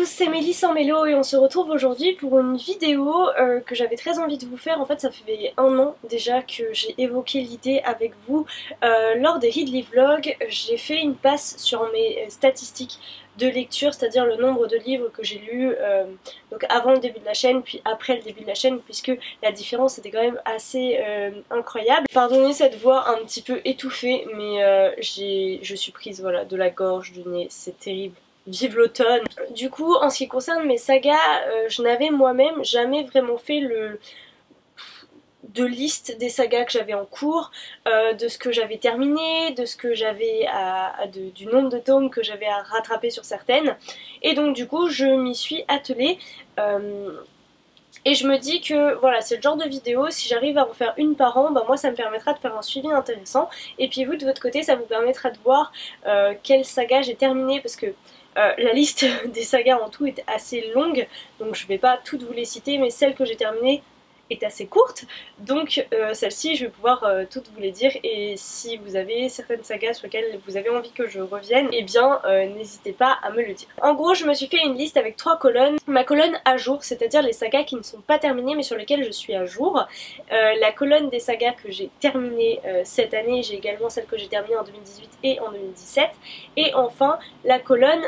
c'est Mélisse en Mélo et on se retrouve aujourd'hui pour une vidéo que j'avais très envie de vous faire. En fait ça fait un an déjà que j'ai évoqué l'idée avec vous lors des Readly Vlogs. J'ai fait une passe sur mes statistiques de lecture, c'est-à-dire le nombre de livres que j'ai lus donc avant le début de la chaîne puis après le début de la chaîne, puisque la différence était quand même assez incroyable. Pardonnez cette voix un petit peu étouffée, mais je suis prise voilà, de la gorge, du nez, c'est terrible. Vive l'automne. Du coup, en ce qui concerne mes sagas, je n'avais moi-même jamais vraiment fait de liste des sagas que j'avais en cours, de ce que j'avais terminé, de ce que j'avais du nombre de tomes que j'avais à rattraper sur certaines. Et donc du coup, je m'y suis attelée. Et je me dis que voilà, c'est le genre de vidéo, si j'arrive à en faire une par an, bah moi ça me permettra de faire un suivi intéressant. Et puis vous de votre côté, ça vous permettra de voir quelle saga j'ai terminé, parce que la liste des sagas en tout est assez longue, donc je vais pas toutes vous les citer, mais celle que j'ai terminée est assez courte, donc celle-ci je vais pouvoir toutes vous les dire. Et si vous avez certaines sagas sur lesquelles vous avez envie que je revienne, eh bien n'hésitez pas à me le dire. En gros, je me suis fait une liste avec 3 colonnes. Ma colonne à jour, c'est-à-dire les sagas qui ne sont pas terminées mais sur lesquelles je suis à jour. La colonne des sagas que j'ai terminées cette année, j'ai également celle que j'ai terminée en 2018 et en 2017. Et enfin la colonne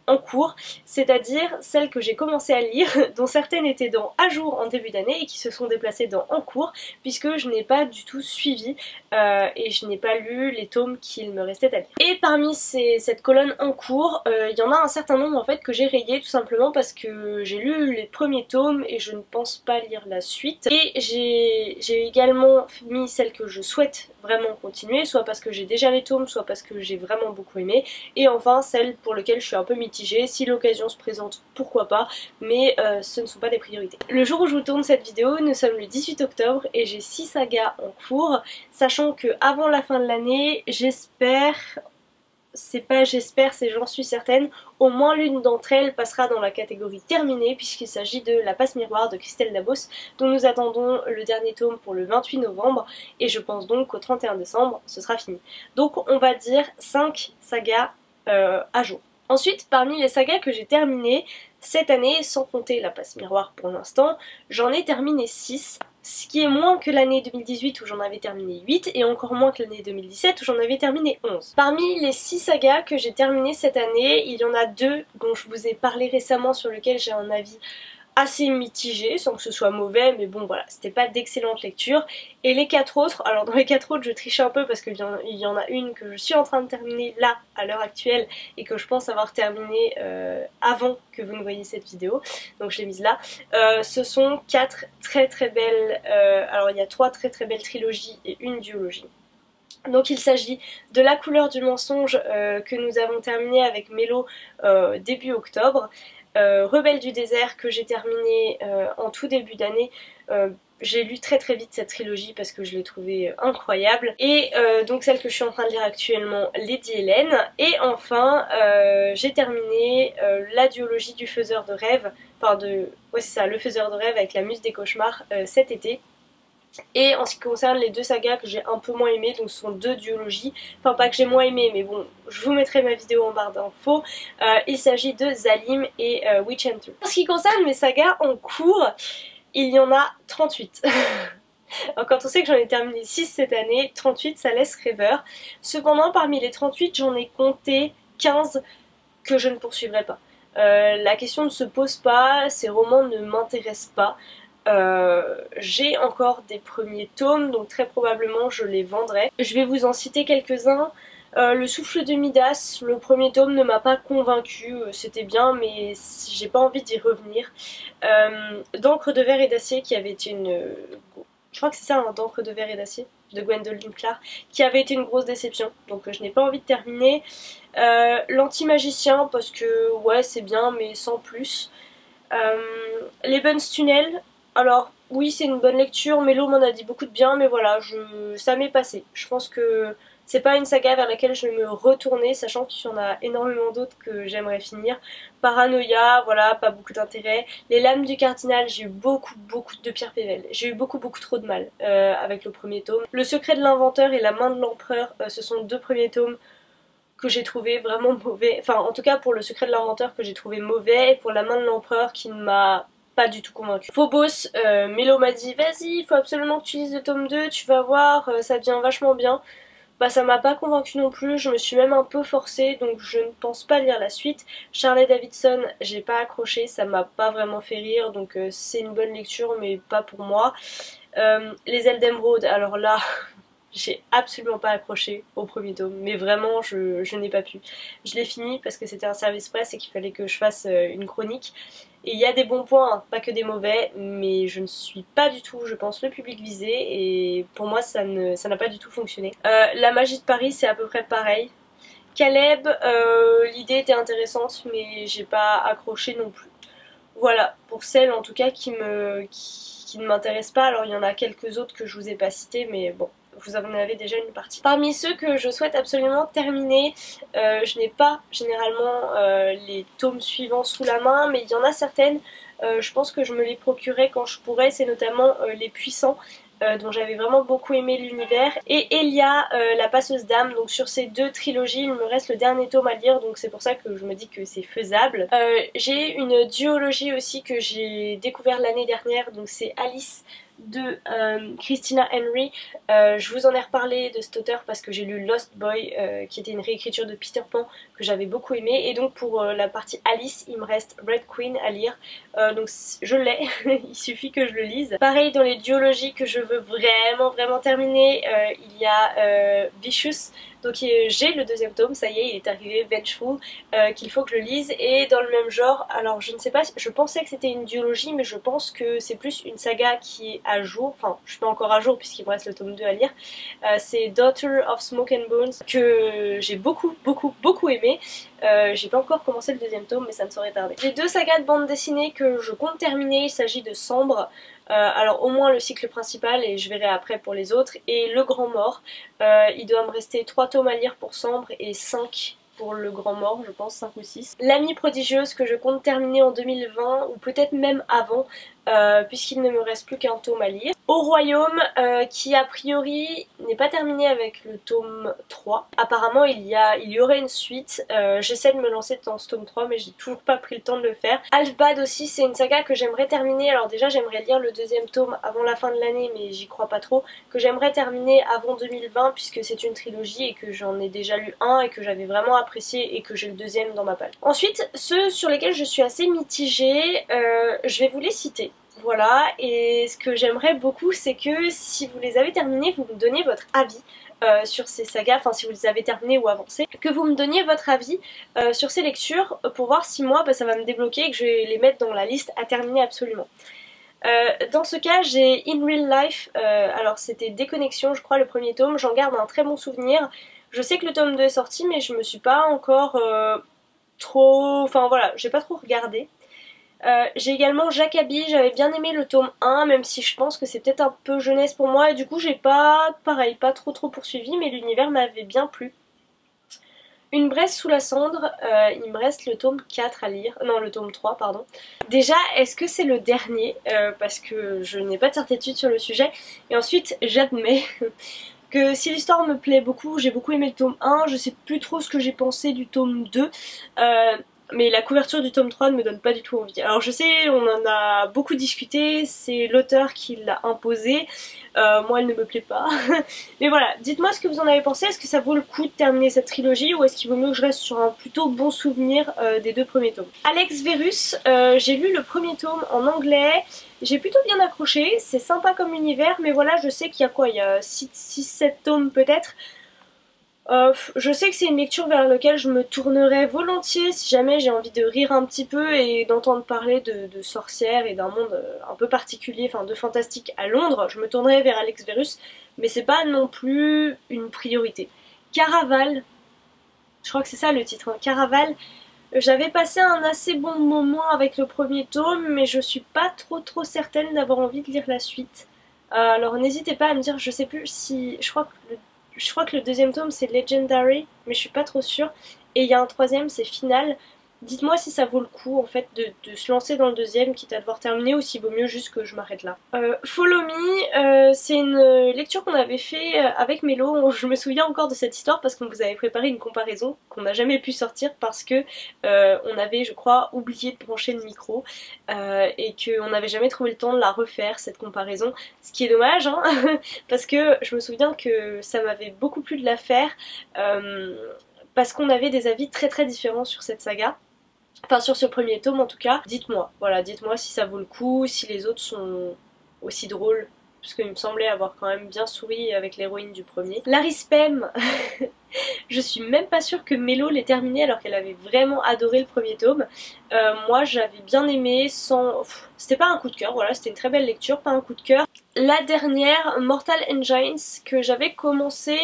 en cours, c'est-à-dire celles que j'ai commencé à lire, dont certaines étaient dans à jour en début d'année et qui se sont déplacées dans en cours, puisque je n'ai pas du tout suivi et je n'ai pas lu les tomes qu'il me restait à lire. Et parmi cette colonne en cours, il y en a un certain nombre en fait que j'ai rayé, tout simplement parce que j'ai lu les premiers tomes et je ne pense pas lire la suite. Et j'ai également mis celles que je souhaite vraiment continuer, soit parce que j'ai déjà les tomes, soit parce que j'ai vraiment beaucoup aimé. Et enfin celles pour lesquelles je suis un peu mitigée, si l'occasion se présente pourquoi pas, mais ce ne sont pas des priorités. Le jour où je vous tourne cette vidéo, nous sommes le 18 octobre et j'ai 6 sagas en cours, sachant que avant la fin de l'année, j'espère, c'est pas j'espère, c'est j'en suis certaine, au moins l'une d'entre elles passera dans la catégorie terminée, puisqu'il s'agit de La Passe Miroir de Christelle Dabos, dont nous attendons le dernier tome pour le 28 novembre, et je pense donc qu'au 31 décembre ce sera fini. Donc on va dire 5 sagas à jour. Ensuite, parmi les sagas que j'ai terminées cette année, sans compter La Passe Miroir pour l'instant, j'en ai terminé 6. Ce qui est moins que l'année 2018 où j'en avais terminé 8 et encore moins que l'année 2017 où j'en avais terminé 11. Parmi les 6 sagas que j'ai terminées cette année, il y en a 2 dont je vous ai parlé récemment, sur lesquels j'ai un avis assez mitigé, sans que ce soit mauvais, mais bon voilà, c'était pas d'excellente lecture. Et les 4 autres, alors dans les 4 autres je triche un peu parce qu'il y en a une que je suis en train de terminer là, à l'heure actuelle, et que je pense avoir terminé avant que vous ne voyiez cette vidéo, donc je l'ai mise là. Ce sont 4 très belles, alors il y a 3 très belles trilogies et une duologie. Donc il s'agit de La Couleur du Mensonge que nous avons terminé avec Mélo début octobre. Rebelle du désert que j'ai terminé en tout début d'année. J'ai lu très vite cette trilogie parce que je l'ai trouvée incroyable. Et donc celle que je suis en train de lire actuellement, Lady Hélène. Et enfin j'ai terminé la duologie du Faiseur de rêves, enfin ouais c'est ça, le Faiseur de rêves avec la Muse des cauchemars cet été. Et en ce qui concerne les 2 sagas que j'ai un peu moins aimées, donc ce sont 2 duologies, enfin pas que j'ai moins aimé, mais bon, je vous mettrai ma vidéo en barre d'infos. Il s'agit de Zalim et Witch Hunter. En ce qui concerne mes sagas en cours, il y en a 38. Alors, quand on sait que j'en ai terminé 6 cette année, 38 ça laisse rêveur. Cependant parmi les 38 j'en ai compté 15 que je ne poursuivrai pas. La question ne se pose pas, ces romans ne m'intéressent pas. J'ai encore des premiers tomes, donc très probablement je les vendrai. Je vais vous en citer quelques-uns. Le Souffle de Midas, le premier tome ne m'a pas convaincu, c'était bien mais j'ai pas envie d'y revenir. D'encre de verre et d'acier qui avait été je crois que c'est ça, hein, d'encre de verre et d'acier, de Gwendoline Clark, qui avait été une grosse déception, donc je n'ai pas envie de terminer. L'Anti-Magicien, parce que ouais c'est bien mais sans plus. Les Bones Tunnel, alors oui c'est une bonne lecture, Mélo m'en a dit beaucoup de bien, mais voilà, ça m'est passé. Je pense que c'est pas une saga vers laquelle je vais me retourner, sachant qu'il y en a énormément d'autres que j'aimerais finir. Paranoia, voilà, pas beaucoup d'intérêt. Les Lames du Cardinal, j'ai eu beaucoup de Pierre Pével. J'ai eu beaucoup trop de mal avec le premier tome. Le Secret de l'Inventeur et La Main de l'Empereur, ce sont 2 premiers tomes. que j'ai trouvé vraiment mauvais, enfin en tout cas pour le secret de l'inventeur que j'ai trouvé mauvais, et pour la main de l'empereur qui ne m'a pas du tout convaincu. Phobos, Mélo m'a dit vas-y, il faut absolument que tu lises le tome 2, tu vas voir, ça devient vachement bien. Bah ça m'a pas convaincu non plus, je me suis même un peu forcée donc je ne pense pas lire la suite. Charlotte Davidson, j'ai pas accroché, ça m'a pas vraiment fait rire donc c'est une bonne lecture mais pas pour moi. Les Ailes d'Émeraude, alors là j'ai absolument pas accroché au premier tome mais vraiment je n'ai pas pu. Je l'ai fini parce que c'était un service presse et qu'il fallait que je fasse une chronique. Et il y a des bons points, hein, pas que des mauvais, mais je ne suis pas du tout, je pense, le public visé, et pour moi ça n'a pas du tout fonctionné. La magie de Paris, c'est à peu près pareil. Caleb, l'idée était intéressante, mais j'ai pas accroché non plus. Voilà, pour celles en tout cas qui ne m'intéressent pas, alors il y en a quelques autres que je vous ai pas citées, mais bon. Vous en avez déjà une partie. Parmi ceux que je souhaite absolument terminer, je n'ai pas généralement les tomes suivants sous la main, mais il y en a certaines, je pense que je me les procurerai quand je pourrai, c'est notamment Les Puissants, dont j'avais vraiment beaucoup aimé l'univers, et Elia, la passeuse d'âme. Donc sur ces deux trilogies, il me reste le dernier tome à lire, donc c'est pour ça que je me dis que c'est faisable. J'ai une duologie aussi que j'ai découvert l'année dernière, donc c'est Alice de Christina Henry. Je vous en ai reparlé de cet auteur parce que j'ai lu Lost Boy qui était une réécriture de Peter Pan que j'avais beaucoup aimé, et donc pour la partie Alice il me reste Red Queen à lire, donc je l'ai, il suffit que je le lise. Pareil dans les duologies que je veux vraiment terminer, il y a Vicious. Donc j'ai le deuxième tome, ça y est, il est arrivé, Vengeful, qu'il faut que je le lise. Et dans le même genre, alors je ne sais pas, je pensais que c'était une duologie, mais je pense que c'est plus une saga qui est à jour. Enfin, je suis pas encore à jour puisqu'il me reste le tome 2 à lire. C'est Daughter of Smoke and Bones, que j'ai beaucoup aimé. J'ai pas encore commencé le deuxième tome, mais ça ne saurait tarder. Les deux sagas de bande dessinée que je compte terminer, il s'agit de Sambre. Alors au moins le cycle principal, et je verrai après pour les autres, et Le Grand Mort. Il doit me rester 3 tomes à lire pour Sambre et 5 pour Le Grand Mort, je pense 5 ou 6. L'Amie prodigieuse que je compte terminer en 2020 ou peut-être même avant, puisqu'il ne me reste plus qu'un tome à lire. Au Royaume, qui a priori n'est pas terminé avec le tome 3. Apparemment il y aurait une suite, j'essaie de me lancer dans ce tome 3 mais j'ai toujours pas pris le temps de le faire. Alphbad aussi, c'est une saga que j'aimerais terminer. Alors déjà j'aimerais lire le deuxième tome avant la fin de l'année, mais j'y crois pas trop. Que j'aimerais terminer avant 2020 puisque c'est une trilogie et que j'en ai déjà lu un et que j'avais vraiment apprécié et que j'ai le deuxième dans ma palle. Ensuite, ceux sur lesquels je suis assez mitigée, je vais vous les citer. Voilà, et ce que j'aimerais beaucoup, c'est que si vous les avez terminés, vous me donniez votre avis sur ces sagas, enfin si vous les avez terminés ou avancés, que vous me donniez votre avis sur ces lectures pour voir si moi ça va me débloquer et que je vais les mettre dans la liste à terminer absolument. Dans ce cas, j'ai In Real Life, alors c'était Déconnexion, je crois, le premier tome, j'en garde un très bon souvenir. Je sais que le tome 2 est sorti, mais je me suis pas encore trop... Enfin voilà, j'ai pas trop regardé. J'ai également Jacabi, j'avais bien aimé le tome 1, même si je pense que c'est peut-être un peu jeunesse pour moi, et du coup j'ai pas, pareil, pas trop poursuivi, mais l'univers m'avait bien plu. Une Bresse sous la cendre, il me reste le tome 4 à lire, non le tome 3 pardon. Déjà, est-ce que c'est le dernier, parce que je n'ai pas de certitude sur le sujet, et ensuite j'admets que si l'histoire me plaît beaucoup, j'ai beaucoup aimé le tome 1, je sais plus trop ce que j'ai pensé du tome 2, mais la couverture du tome 3 ne me donne pas du tout envie. Alors je sais, on en a beaucoup discuté, c'est l'auteur qui l'a imposé, moi elle ne me plaît pas. Mais voilà, dites-moi ce que vous en avez pensé, est-ce que ça vaut le coup de terminer cette trilogie ou est-ce qu'il vaut mieux que je reste sur un plutôt bon souvenir des deux premiers tomes. Alex Verus, j'ai lu le premier tome en anglais, j'ai plutôt bien accroché, c'est sympa comme univers, mais voilà, je sais qu'il y a quoi, il y a 6-7 tomes peut-être. Je sais que c'est une lecture vers laquelle je me tournerais volontiers si jamais j'ai envie de rire un petit peu et d'entendre parler de sorcières et d'un monde un peu particulier, enfin de fantastique à Londres. Je me tournerais vers Alex Verus, mais c'est pas non plus une priorité. Caraval, je crois que c'est ça le titre, hein. Caraval, j'avais passé un assez bon moment avec le premier tome, mais je suis pas trop certaine d'avoir envie de lire la suite. Alors n'hésitez pas à me dire, je sais plus si... Je crois que le deuxième tome c'est Legendary, mais je suis pas trop sûre. Et il y a un troisième, c'est Final. Dites-moi si ça vaut le coup en fait de se lancer dans le deuxième quitte à devoir terminer ou s'il vaut mieux juste que je m'arrête là. Follow Me, c'est une lecture qu'on avait fait avec Mélo. Je me souviens encore de cette histoire parce qu'on vous avait préparé une comparaison qu'on n'a jamais pu sortir parce que on avait, je crois, oublié de brancher le micro et qu'on n'avait jamais trouvé le temps de la refaire cette comparaison, ce qui est dommage hein parce que je me souviens que ça m'avait beaucoup plu de la faire parce qu'on avait des avis très très différents sur cette saga. Enfin sur ce premier tome en tout cas. Dites-moi, voilà, dites-moi si ça vaut le coup, si les autres sont aussi drôles. Parce qu'il me semblait avoir quand même bien souri avec l'héroïne du premier. Larry Spem, je suis même pas sûre que Mélo l'ait terminé alors qu'elle avait vraiment adoré le premier tome. Moi j'avais bien aimé sans... C'était pas un coup de cœur, voilà, c'était une très belle lecture, pas un coup de cœur. La dernière, Mortal Engines, que j'avais commencé...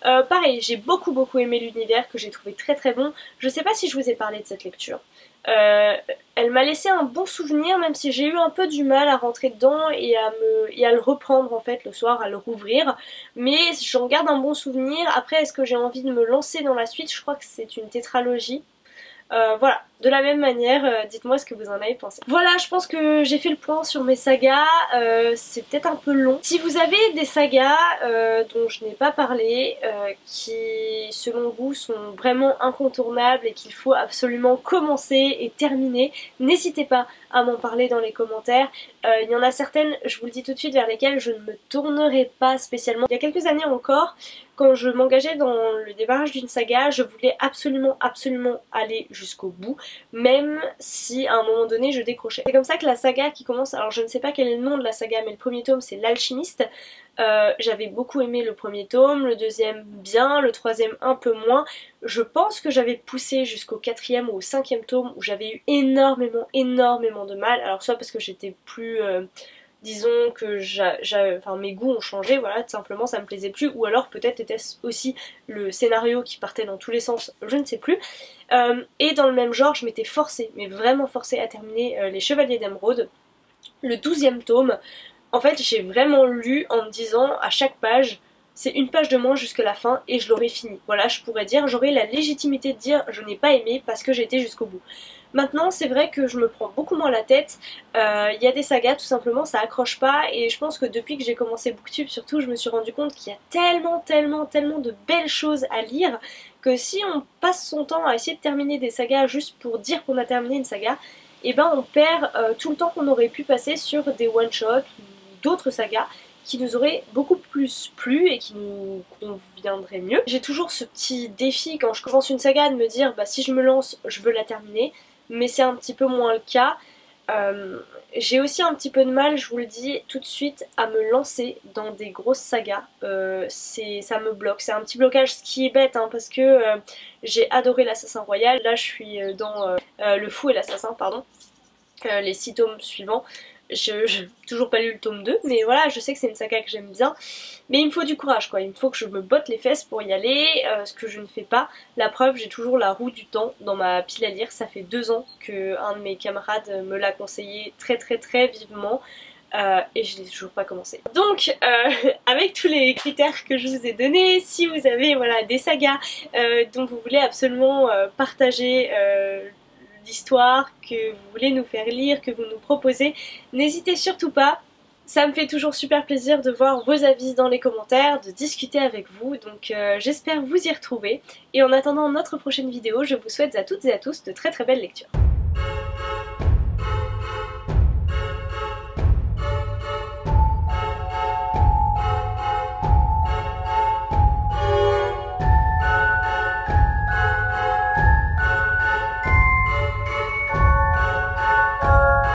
pareil, j'ai beaucoup aimé l'univers que j'ai trouvé très très bon. Je sais pas si je vous ai parlé de cette lecture. Elle m'a laissé un bon souvenir même si j'ai eu un peu du mal à rentrer dedans et à le reprendre en fait le soir, à le rouvrir. Mais j'en garde un bon souvenir. Après est-ce que j'ai envie de me lancer dans la suite? Je crois que c'est une tétralogie. Voilà, de la même manière, dites-moi ce que vous en avez pensé. Voilà, je pense que j'ai fait le point sur mes sagas, c'est peut-être un peu long. Si vous avez des sagas dont je n'ai pas parlé, qui selon vous sont vraiment incontournables et qu'il faut absolument commencer et terminer, n'hésitez pas à m'en parler dans les commentaires. Il y en a certaines, je vous le dis tout de suite, vers lesquelles je ne me tournerai pas spécialement. Il y a quelques années encore, quand je m'engageais dans le démarrage d'une saga, je voulais absolument aller jusqu'au bout, même si à un moment donné je décrochais. C'est comme ça que la saga qui commence, alors je ne sais pas quel est le nom de la saga, mais le premier tome c'est L'Alchimiste. J'avais beaucoup aimé le premier tome, le deuxième bien, le troisième un peu moins. Je pense que j'avais poussé jusqu'au quatrième ou au cinquième tome où j'avais eu énormément de mal. Alors soit parce que j'étais plus... disons que mes goûts ont changé, voilà, tout simplement ça me plaisait plus, ou alors peut-être était-ce aussi le scénario qui partait dans tous les sens, je ne sais plus. Et dans le même genre, je m'étais forcée, mais vraiment forcée à terminer Les Chevaliers d'Émeraude, le 12e tome. En fait, j'ai vraiment lu en me disant à chaque page, c'est une page de moins jusqu'à la fin et je l'aurais fini. Voilà, je pourrais dire, j'aurais la légitimité de dire je n'ai pas aimé parce que j'ai été jusqu'au bout. Maintenant, c'est vrai que je me prends beaucoup moins la tête. Il y a des sagas, tout simplement, ça accroche pas. Et je pense que depuis que j'ai commencé Booktube, surtout, je me suis rendu compte qu'il y a tellement de belles choses à lire que si on passe son temps à essayer de terminer des sagas juste pour dire qu'on a terminé une saga, et ben on perd tout le temps qu'on aurait pu passer sur des one-shots ou d'autres sagas qui nous auraient beaucoup plus plu et qui nous conviendraient mieux. J'ai toujours ce petit défi quand je commence une saga de me dire bah si je me lance, je veux la terminer, mais c'est un petit peu moins le cas. J'ai aussi un petit peu de mal, je vous le dis tout de suite, à me lancer dans des grosses sagas. Ça me bloque, c'est un petit blocage, ce qui est bête hein, parce que j'ai adoré l'Assassin Royal. Là je suis dans Le Fou et l'Assassin, pardon, les 6 tomes suivants. J'ai toujours pas lu le tome 2, mais voilà, je sais que c'est une saga que j'aime bien. Mais il me faut du courage quoi, il me faut que je me botte les fesses pour y aller, ce que je ne fais pas. La preuve, j'ai toujours La Roue du Temps dans ma pile à lire, ça fait 2 ans que un de mes camarades me l'a conseillé très vivement. Et je l'ai toujours pas commencé. Donc avec tous les critères que je vous ai donnés, si vous avez voilà, des sagas dont vous voulez absolument partager l'histoire, que vous voulez nous faire lire, que vous nous proposez, n'hésitez surtout pas. Ça me fait toujours super plaisir de voir vos avis dans les commentaires, de discuter avec vous, donc j'espère vous y retrouver. Et en attendant notre prochaine vidéo, je vous souhaite à toutes et à tous de très belles lectures.